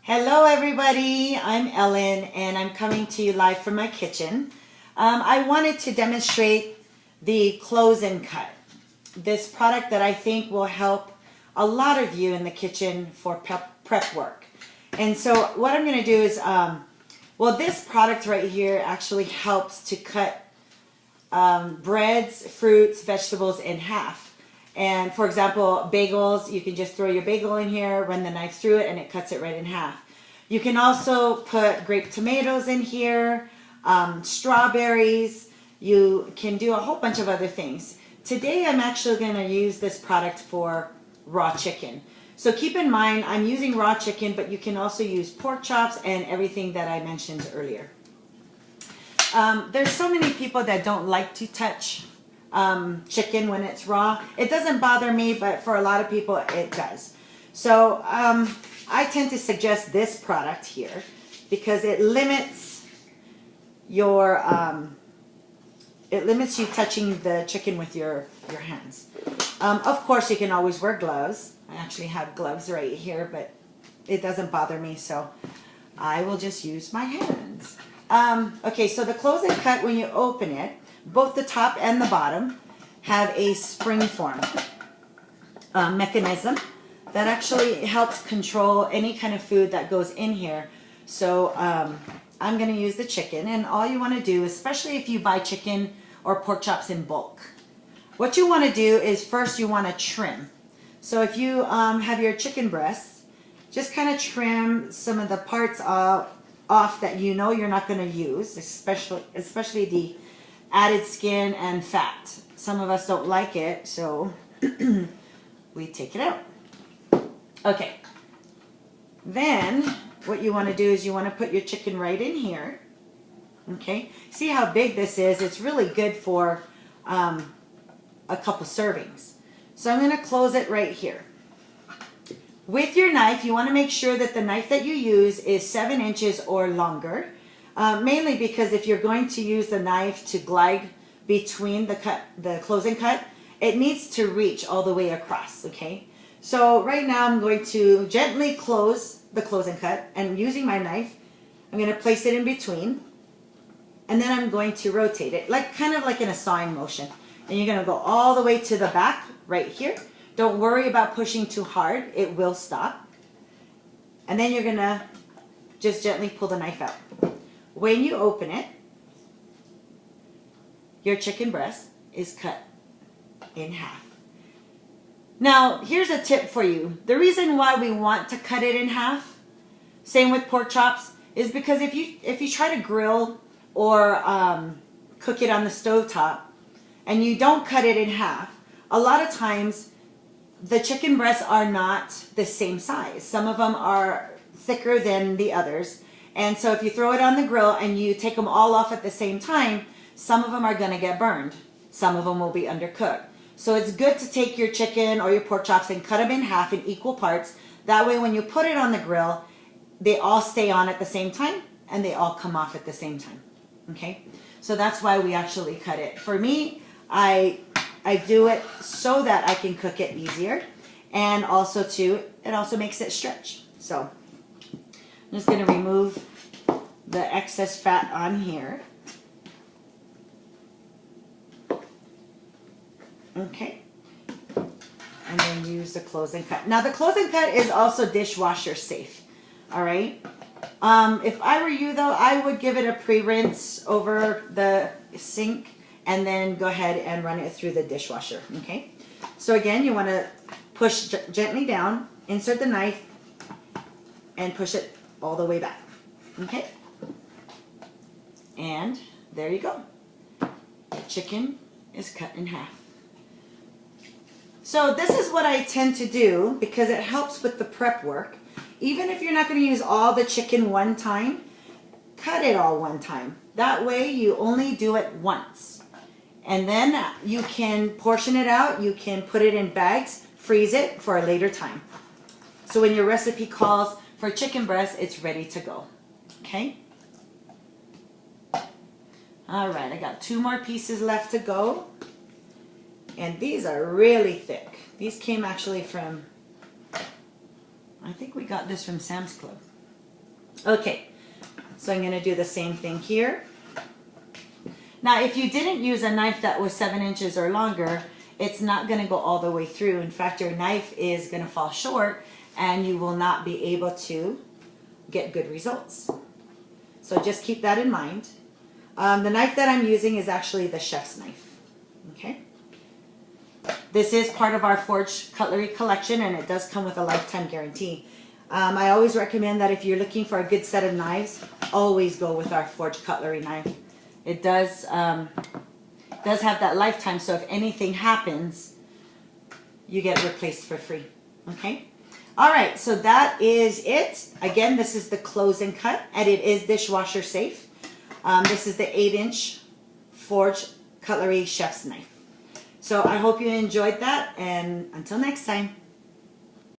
Hello everybody, I'm Ellen and I'm coming to you live from my kitchen. I wanted to demonstrate the close and cut. This product that I think will help a lot of you in the kitchen for prep work. And so what I'm going to do is, this product right here actually helps to cut breads, fruits, vegetables in half. And for example, bagels, you can just throw your bagel in here, run the knife through it, and it cuts it right in half. You can also put grape tomatoes in here, strawberries. You can do a whole bunch of other things. Today, I'm actually going to use this product for raw chicken. So keep in mind, I'm using raw chicken, but you can also use pork chops and everything that I mentioned earlier. There's so many people that don't like to touch chicken when it's raw. It doesn't bother me, but for a lot of people it does. So I tend to suggest this product here because it limits your you touching the chicken with your hands. Of course, you can always wear gloves. I actually have gloves right here, but it doesn't bother me, so I will just use my hands. Okay, so the close and cut, when you open it, both the top and the bottom have a spring form mechanism that actually helps control any kind of food that goes in here. So I'm going to use the chicken, and all you want to do, especially if you buy chicken or pork chops in bulk, what you want to do is first you want to trim. So if you have your chicken breasts, just kind of trim some of the parts off that you know you're not going to use, especially the added skin and fat. Some of us don't like it, so we take it out. Okay. Then what you want to do is you want to put your chicken right in here. Okay. See how big this is? It's really good for a couple servings. So I'm going to close it right here. With your knife, you want to make sure that the knife that you use is 7 inches or longer. Mainly because if you're going to use the knife to glide between the close and cut, it needs to reach all the way across, okay? So right now I'm going to gently close the close and cut, and using my knife, I'm going to place it in between, and then I'm going to rotate it, kind of like in a sawing motion. And you're going to go all the way to the back right here. Don't worry about pushing too hard, it will stop. And then you're going to just gently pull the knife out. When you open it, your chicken breast is cut in half. Now, here's a tip for you. The reason why we want to cut it in half, same with pork chops, is because if you try to grill or cook it on the stovetop and you don't cut it in half, a lot of times the chicken breasts are not the same size. Some of them are thicker than the others. And so if you throw it on the grill and you take them all off at the same time, some of them are going to get burned. Some of them will be undercooked. So it's good to take your chicken or your pork chops and cut them in half in equal parts. That way when you put it on the grill, they all stay on at the same time and they all come off at the same time. Okay? So that's why we actually cut it. For me, I do it so that I can cook it easier, and also too, it also makes it stretch. So I'm just going to remove the excess fat on here. Okay. And then use the close and cut. Now the close and cut is also dishwasher safe. All right. If I were you though, I would give it a pre-rinse over the sink and then go ahead and run it through the dishwasher. Okay. So again, you want to push gently down, insert the knife, and push it all the way back. Okay. And there you go. The chicken is cut in half. So this is what I tend to do because it helps with the prep work. Even if you're not going to use all the chicken one time, cut it all one time. That way you only do it once. And then you can portion it out. You can put it in bags, freeze it for a later time. So when your recipe calls for chicken breast, it's ready to go. Okay? All right, I got 2 more pieces left to go. And these are really thick. These came actually from, I think we got this from Sam's Club. Okay, so I'm gonna do the same thing here. Now, if you didn't use a knife that was 7 inches or longer, it's not gonna go all the way through. In fact, your knife is gonna fall short and you will not be able to get good results. So just keep that in mind. The knife that I'm using is actually the chef's knife, okay? This is part of our Forged Cutlery collection, and it does come with a lifetime guarantee. I always recommend that if you're looking for a good set of knives, always go with our Forged Cutlery knife. It does have that lifetime, so if anything happens, you get replaced for free, okay? All right, so that is it. Again, this is the Close and Cut, and it is dishwasher safe. This is the 8-inch Forged Cutlery chef's knife. So I hope you enjoyed that, and until next time.